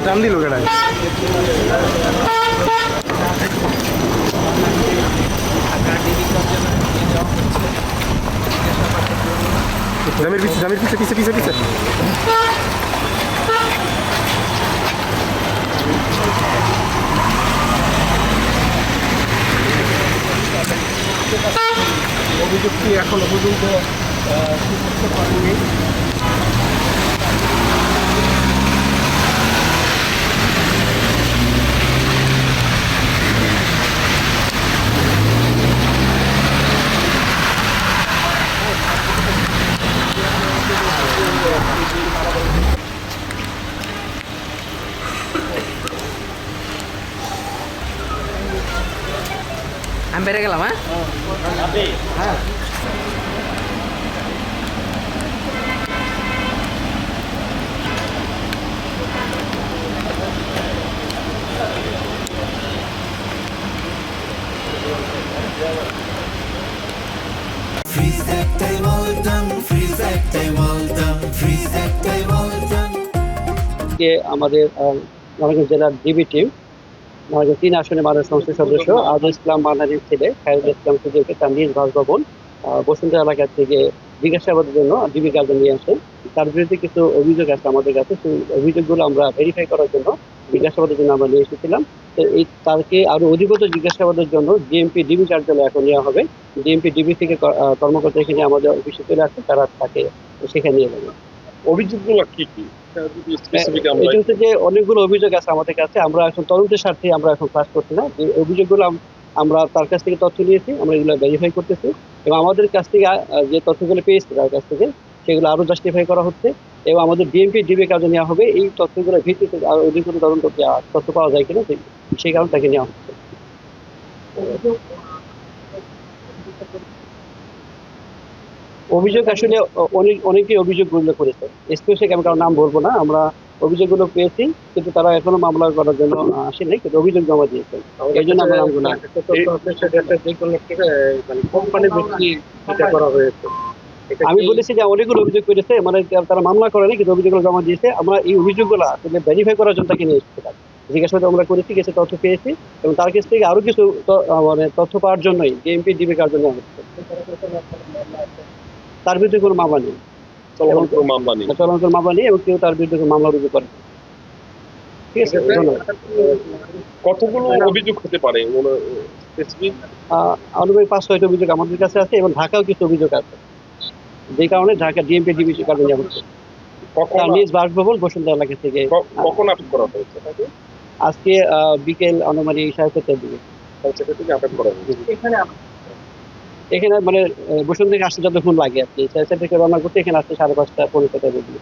টান দিল কেডায় জামির পিছে পিছে পিছে পিছে অভিযুক্তি এখনো পর্যন্ত করতে পারেনি। আমি বেড়ে গেলাম। হ্যাঁ আমাদের নারায়ণগঞ্জ জেলার ডিবি টিম নারায়ণগঞ্জ 3 আসনে মাননীয় সংসদ সদস্য আজহার ইসলাম মানারীর ছেলে খায়রুল ইসলাম সুজয়কে তার নিজ বাসভবন বসুন্ধরা এলাকা থেকে জিজ্ঞাসাবাদের জন্য ডিবি কার্যালয়ে নিয়ে আসেন। তার বিরুদ্ধে কিছু অভিযোগ আছে আমাদের কাছে, সেই অভিযোগগুলো আমরা ভেরিফাই করার জন্য জিজ্ঞাসাবাদের জন্য আমরা নিয়ে এসেছিলাম। তো এই তাকে আরো অধিকতর জিজ্ঞাসাবাদের জন্য ডিএমপি ডিবি কার্যালয়ে এখন নেওয়া হবে। ডিএমপি ডিবি থেকে কর্মকর্তা এখানে আমাদের অফিসে চলে আসছে, তারা তাকে সেখানে নিয়ে যাবে। অভিযোগগুলো কি কি? এটা হচ্ছে যে অনেকগুলো অভিযোগ আছে আমাদের কাছে, আমরা এখন তদন্তের স্বার্থে আমরা এখন কাজ করছি না। যে অভিযোগগুলো আমরা তার কাছ থেকে তথ্য নিয়েছি, আমরা এগুলো ভেরিফাই করতেছি এবং আমাদের কাছ থেকে যে তথ্যগুলো পেয়েছি তার কাছ থেকে সেগুলো আরো জাস্টিফাই করা হচ্ছে এবং আমাদের ডিএমপি ডিবি কাজে নেওয়া হবে। এই তথ্যগুলোর ভিত্তিতে আরো অধিকতর তদন্ত তথ্য পাওয়া যায় কিনা সেই কারণে তাকে নেওয়া হচ্ছে। অভিযোগ আসলে অনেকেই অভিযোগগুলো করেছে, স্পেসিফিক আমি কারো নাম বলবো না। আমরা অভিযোগগুলো পেয়েছি কিন্তু তারা এখনো মামলা করার জন্য আসেনি, কিন্তু অভিযোগ জমা দিয়েছে। এই জন্য আমরা নামগুলো আমি বলেছি যে অনেকগুলো অভিযোগ করেছে, মানে তারা মামলা করেনি কিন্তু অভিযোগগুলো জমা দিয়েছে। আমরা এই অভিযোগগুলো আসলে ভেরিফাই করার জন্য তাকে নিয়ে এসেছিলাম। জিজ্ঞাসাবাদ আমরা করেছি, কিছু তথ্য পেয়েছি এবং তার কাছ থেকে আরো কিছু মানে তথ্য পাওয়ার জন্যই ডিএমপি ডিবি কার জন্য তার বিরুদ্ধে কোনো মামলা নেই, চলন্ত মামলা নেই এবং কেউ তার বিরুদ্ধে কোনো মামলা রুজু করে। ঠিক আছে, ধন্যবাদ। কতগুলো অভিযোগ হতে পারে? আনুমানিক 5-6টা অভিযোগ আমাদের কাছে আছে এবং ঢাকাও কিছু অভিযোগ আছে, যে কারণে ঢাকা ডিএমপি ডিবি কার্যে নেওয়া হচ্ছে। নিজ বাসভবন বসুন্ধরা এলাকা থেকে। কখন আটক করা হয়েছে? আজকে বিকেল আনুমানিক 4:30টার দিকে আটক করা হয়েছে। এখানে মানে বসুন্ধরা থেকে আসতে যতক্ষণ লাগে আর কি, 4:30 থেকে রওনা করতে এখানে আসতে 5:30 পৌনে 5টার দিকে।